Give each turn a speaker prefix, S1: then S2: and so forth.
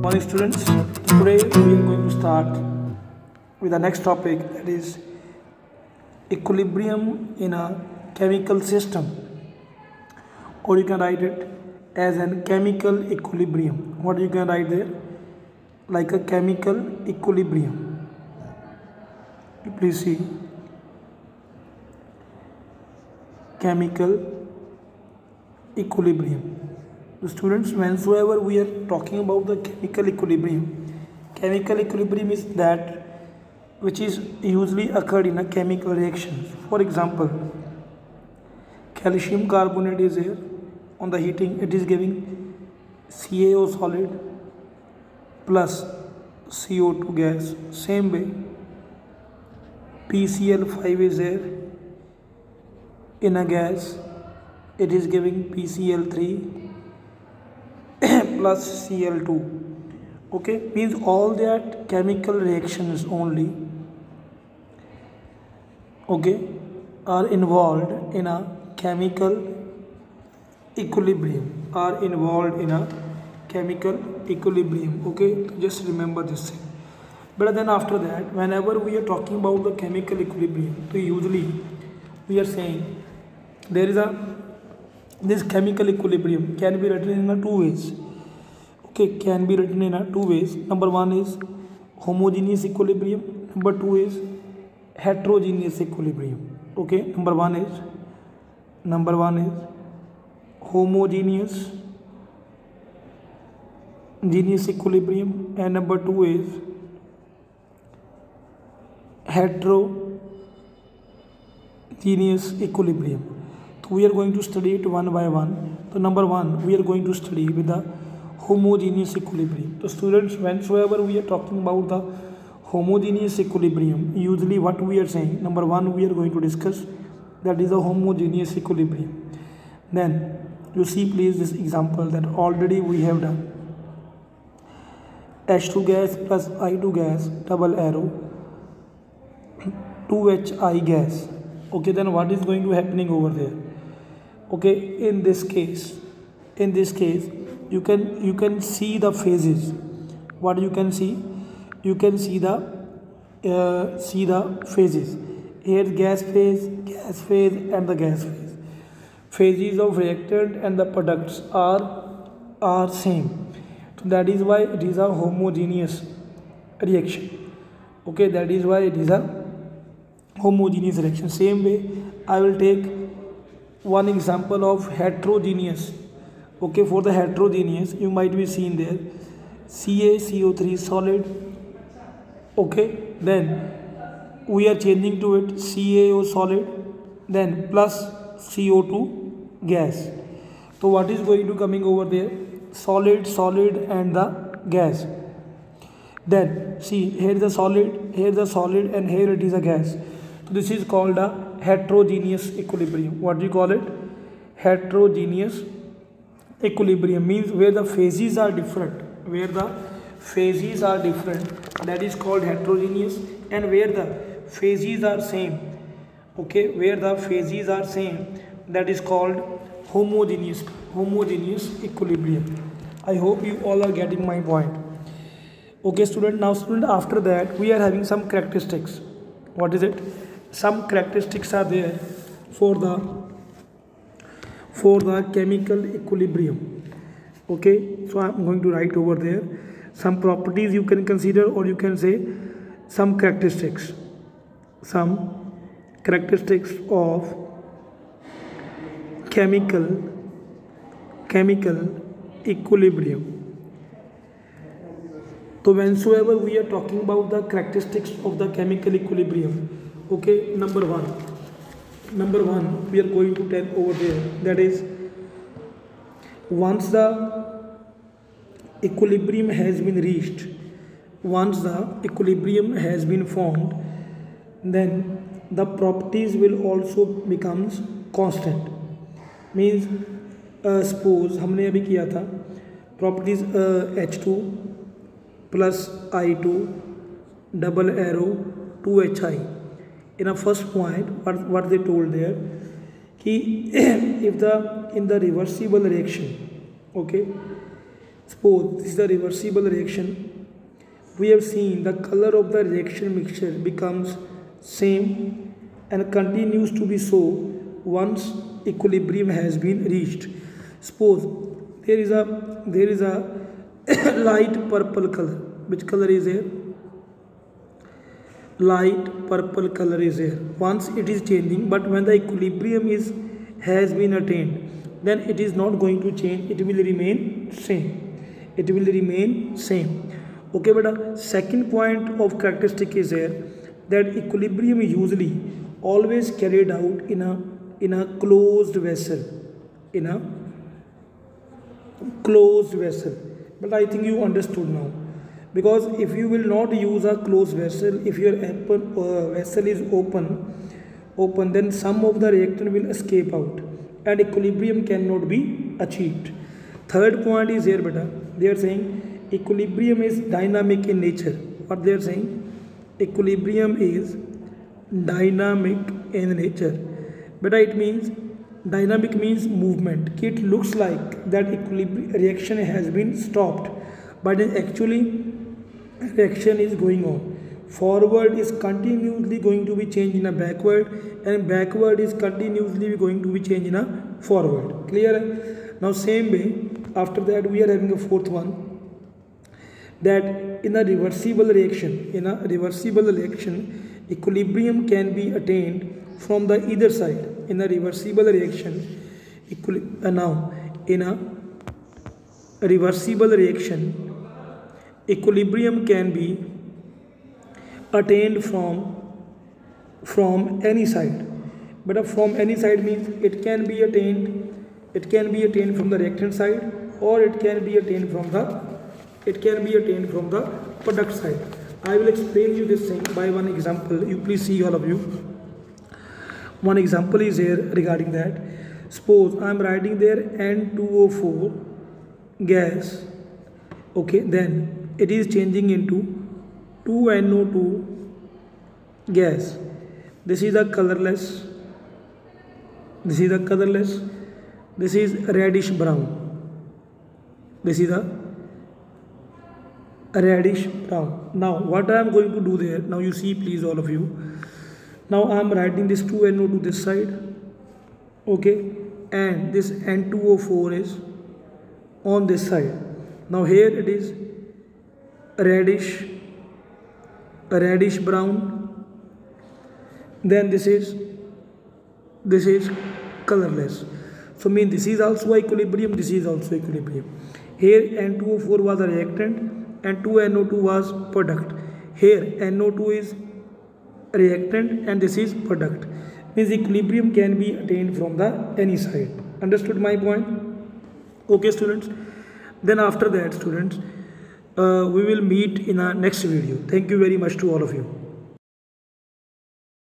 S1: Morning students, today we are going to start with the next topic, that is equilibrium in a chemical system, or you can write it as an chemical equilibrium. What you can write there? Like a chemical equilibrium. Please see, chemical equilibrium. So students, whensoever we are talking about the chemical equilibrium is that which is usually occurred in a chemical reaction. For example, calcium carbonate is here. On the heating, it is giving CaO solid plus CO2 gas. Same way, PCl5 is there. In a gas, it is giving PCl3 plus Cl2. Okay, means all that chemical reactions only, okay, are involved in a chemical equilibrium. Okay, just remember this thing. But then after that, whenever we are talking about the chemical equilibrium, so usually we are saying there is this chemical equilibrium can be written in two ways. Okay, can be written in two ways. Number one is homogeneous equilibrium. Number two is heterogeneous equilibrium. Okay, number one is homogeneous equilibrium, and number two is heterogeneous equilibrium. So we are going to study it one by one. So number one, we are going to study with the homogeneous equilibrium. So students, whensoever we are talking about the homogeneous equilibrium, usually what we are saying, number one, we are going to discuss that is a homogeneous equilibrium. Then you see please this example that already we have done. H2 gas plus I2 gas, double arrow, 2HI gas. Okay, then what is going to happening over there? Okay, in this case you can see the phases. What you can see? You can see the phases. Here gas phase, and the gas phase. Phases of reactant and the products are same. So that is why it is a homogeneous reaction. Okay, that is why it is a homogeneous reaction. Same way, I will take one example of heterogeneous. Okay, for the heterogeneous, you might be seen there CaCO3 solid. Okay, then we are changing to it CaO solid, then plus CO2 gas. So what is going to coming over there? Solid and the gas. Then see, here the solid, and here it is a gas. So this is called a heterogeneous equilibrium. What do you call it? Heterogeneous equilibrium means where the phases are different. That is called heterogeneous. And where the phases are same, okay, that is called homogeneous equilibrium. I hope you all are getting my point. Okay student, now student, after that we are having some characteristics. What is it? Some characteristics are there for the chemical equilibrium. Okay, so I am going to write over there some properties you can consider, or you can say some characteristics of chemical equilibrium. So whensoever we are talking about the characteristics of the chemical equilibrium, okay, number one we are going to tell over there, that is, once the equilibrium has been reached, once the equilibrium has been formed, then the properties will also becomes constant. Means suppose हमने अभी किया था properties H2 plus I2 double arrow 2HI. In a first point, what they told there, कि if in the reversible reaction, okay, Suppose this is the reversible reaction. We have seen the color of the reaction mixture becomes same and continues to be so once equilibrium has been reached. Suppose there is a light purple color. Which color is here? Light purple color is here. Once it is changing, but when the equilibrium has been attained, then it is not going to change. It will remain same. It will remain same. Okay, but second point of characteristic is here that equilibrium is usually always carried out in a closed vessel. In a closed vessel. But I think you understood now. Because if you will not use a closed vessel, if your vessel is open, then some of the reactant will escape out and equilibrium cannot be achieved. Third point is here, beta. They are saying equilibrium is dynamic in nature. What they are saying? Equilibrium is dynamic in nature. Beta, it means dynamic means movement. It looks like that equilibrium reaction has been stopped, but actually reaction is going on. Forward is continuously going to be changed in a backward, and backward is continuously going to be changed in a forward. Clear? Now same way, after that we are having a fourth one, that in a reversible reaction, equilibrium can be attained from the either side. In a reversible reaction, equilibrium can be attained from any side. But from any side means it can be attained from the reactant side, or it can be attained from the product side. I will explain you this thing by one example. You please see, all of you. One example is here regarding that. Suppose I am writing there N2O4 gas. Okay, then it is changing into 2NO2 gas. This is the colorless. This is reddish brown. This is the reddish brown. Now what I am going to do there, now you see please all of you. Now I am writing this 2NO2 this side. Okay, and this N2O4 is on this side. Now here it is reddish brown. Then this is colorless. So mean this is also equilibrium, this is also equilibrium. Here N2O4 was a reactant and 2NO2 was product. Here NO2 is reactant and this is product. Means equilibrium can be attained from the any side. Understood my point? Okay students. Then after that students, we will meet in our next video. Thank you very much to all of you.